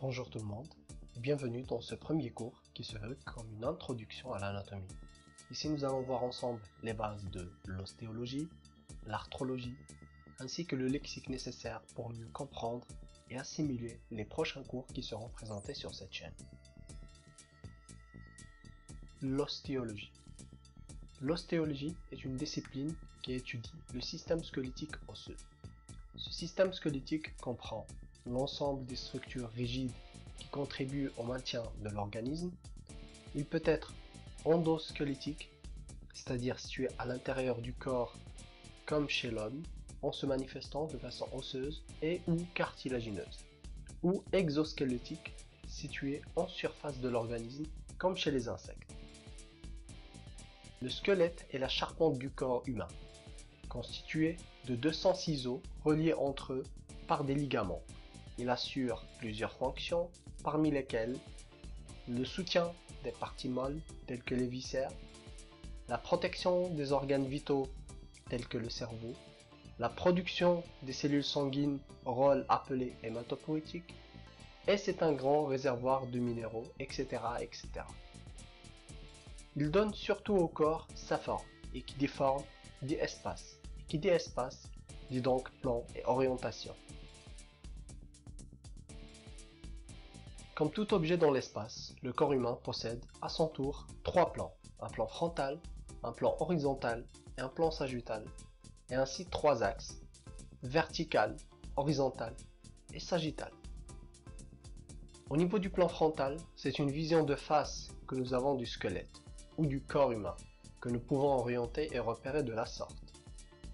Bonjour tout le monde et bienvenue dans ce premier cours qui se veut comme une introduction à l'anatomie. Ici nous allons voir ensemble les bases de l'ostéologie, l'arthrologie, ainsi que le lexique nécessaire pour mieux comprendre et assimiler les prochains cours qui seront présentés sur cette chaîne. L'ostéologie. L'ostéologie est une discipline qui étudie le système squelettique osseux. Ce système squelettique comprend l'ensemble des structures rigides qui contribuent au maintien de l'organisme. Il peut être endosquelettique, c'est-à-dire situé à l'intérieur du corps comme chez l'homme, en se manifestant de façon osseuse et ou cartilagineuse, ou exosquelettique, situé en surface de l'organisme comme chez les insectes. Le squelette est la charpente du corps humain, constituée de 200 ciseaux reliés entre eux par des ligaments. Il assure plusieurs fonctions, parmi lesquelles le soutien des parties molles telles que les viscères, la protection des organes vitaux tels que le cerveau, la production des cellules sanguines, rôle appelé hématopoïétique, et c'est un grand réservoir de minéraux, etc., etc. Il donne surtout au corps sa forme, et qui dit forme, dit espace. Et qui dit espace, dit donc plan et orientation. Comme tout objet dans l'espace, le corps humain possède à son tour trois plans, un plan frontal, un plan horizontal et un plan sagittal, et ainsi trois axes, vertical, horizontal et sagittal. Au niveau du plan frontal, c'est une vision de face que nous avons du squelette, ou du corps humain, que nous pouvons orienter et repérer de la sorte.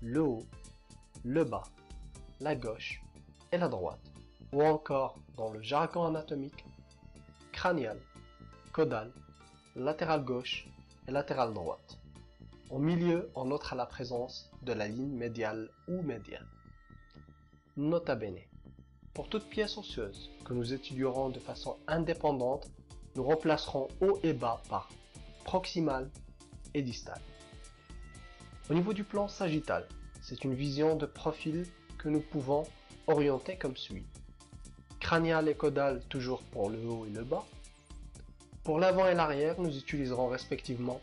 Le haut, le bas, la gauche et la droite, ou encore, dans le jargon anatomique, crânial, caudal, latéral gauche et latéral droite. Au milieu, on notera la présence de la ligne médiale ou médiane. Nota bene. Pour toute pièce osseuse que nous étudierons de façon indépendante, nous remplacerons haut et bas par proximal et distal. Au niveau du plan sagittal, c'est une vision de profil que nous pouvons orienter comme suit. Crânial et caudal toujours pour le haut et le bas. Pour l'avant et l'arrière, nous utiliserons respectivement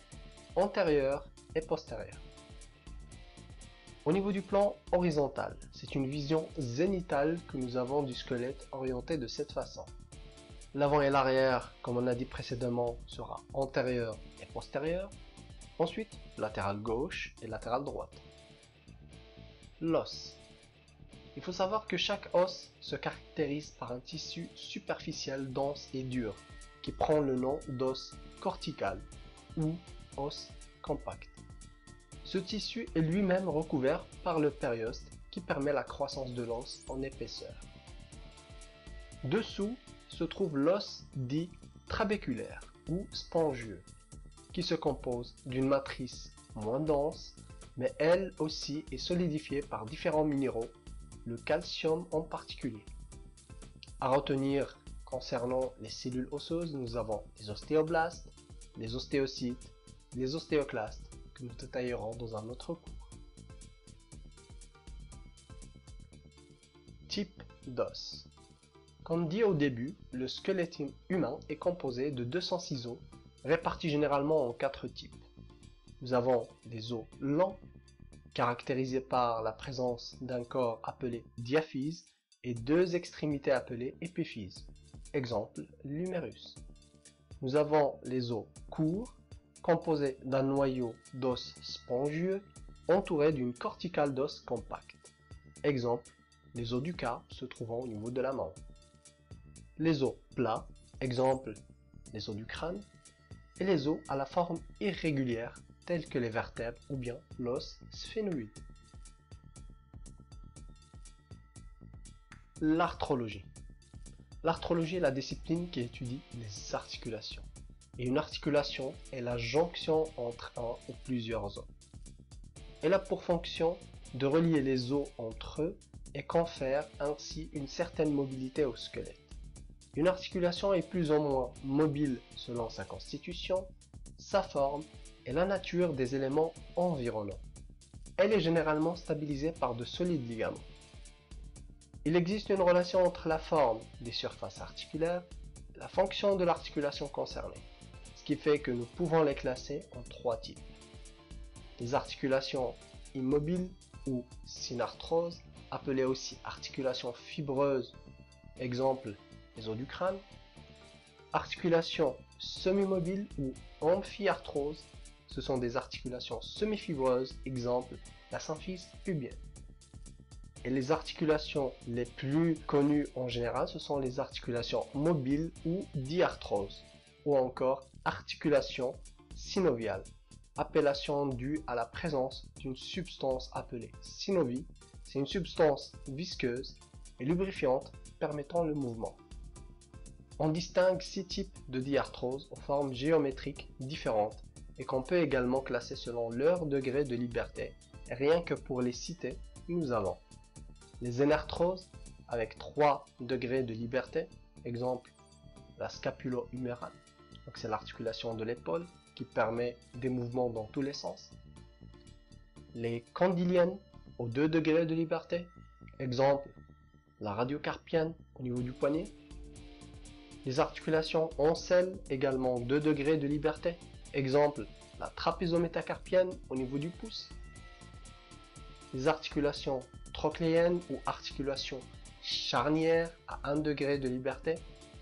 antérieur et postérieur. Au niveau du plan horizontal, c'est une vision zénitale que nous avons du squelette orienté de cette façon. L'avant et l'arrière, comme on a dit précédemment, sera antérieur et postérieur. Ensuite, latéral gauche et latéral droite. L'os. Il faut savoir que chaque os se caractérise par un tissu superficiel dense et dur, qui prend le nom d'os cortical ou os compact. Ce tissu est lui-même recouvert par le périoste qui permet la croissance de l'os en épaisseur. Dessous se trouve l'os dit trabéculaire ou spongieux, qui se compose d'une matrice moins dense, mais elle aussi est solidifiée par différents minéraux, le calcium en particulier. À retenir concernant les cellules osseuses, nous avons les ostéoblastes, les ostéocytes, les ostéoclastes, que nous détaillerons dans un autre cours. Type d'os. Comme dit au début, le squelette humain est composé de 200 ciseaux, répartis généralement en 4 types. Nous avons les os lents, caractérisés par la présence d'un corps appelé diaphyse et deux extrémités appelées épiphyses. Exemple, l'humérus. Nous avons les os courts, composés d'un noyau d'os spongieux entouré d'une corticale d'os compacte. Exemple, les os du carpe se trouvant au niveau de la main. Les os plats, exemple, les os du crâne, et les os à la forme irrégulière, tels que les vertèbres ou bien l'os sphénoïde. L'arthrologie. L'arthrologie est la discipline qui étudie les articulations. Et une articulation est la jonction entre un ou plusieurs os. Elle a pour fonction de relier les os entre eux et confère ainsi une certaine mobilité au squelette. Une articulation est plus ou moins mobile selon sa constitution, sa forme et la nature des éléments environnants. Elle est généralement stabilisée par de solides ligaments. Il existe une relation entre la forme des surfaces articulaires et la fonction de l'articulation concernée, ce qui fait que nous pouvons les classer en trois types. Les articulations immobiles ou synarthroses, appelées aussi articulations fibreuses, exemple les os du crâne. Articulations semi-mobiles ou amphiarthroses, ce sont des articulations semi-fibreuses, exemple la symphyse pubienne. Et les articulations les plus connues en général, ce sont les articulations mobiles ou diarthroses, ou encore articulations synoviales, appellation due à la présence d'une substance appelée synovie. C'est une substance visqueuse et lubrifiante permettant le mouvement. On distingue 6 types de diarthroses aux formes géométriques différentes et qu'on peut également classer selon leur degré de liberté. Et rien que pour les citer, nous avons les énarthroses avec 3 degrés de liberté, exemple la scapulo-humérale, donc c'est l'articulation de l'épaule qui permet des mouvements dans tous les sens. Les condyliennes aux 2 degrés de liberté, exemple la radiocarpienne au niveau du poignet. Les articulations ancelles également 2 degrés de liberté, exemple la trapézométacarpienne au niveau du pouce. Les articulations trochléennes ou articulations charnières à 1 degré de liberté,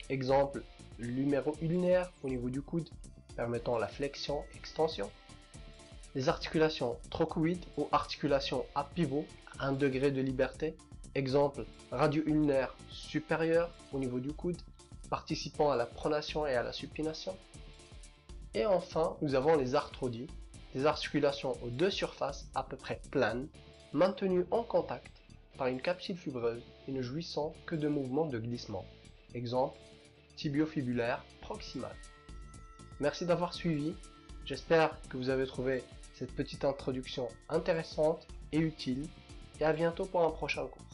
exemple l'huméro-ulnaire au niveau du coude permettant la flexion-extension. Les articulations trochoïdes ou articulations à pivot à 1 degré de liberté, exemple radio-ulnaire supérieur au niveau du coude participant à la pronation et à la supination. Et enfin, nous avons les arthrodies, des articulations aux 2 surfaces à peu près planes, maintenues en contact par une capsule fibreuse et ne jouissant que de mouvements de glissement. Exemple, tibiofibulaire proximal. Merci d'avoir suivi, j'espère que vous avez trouvé cette petite introduction intéressante et utile, et à bientôt pour un prochain cours.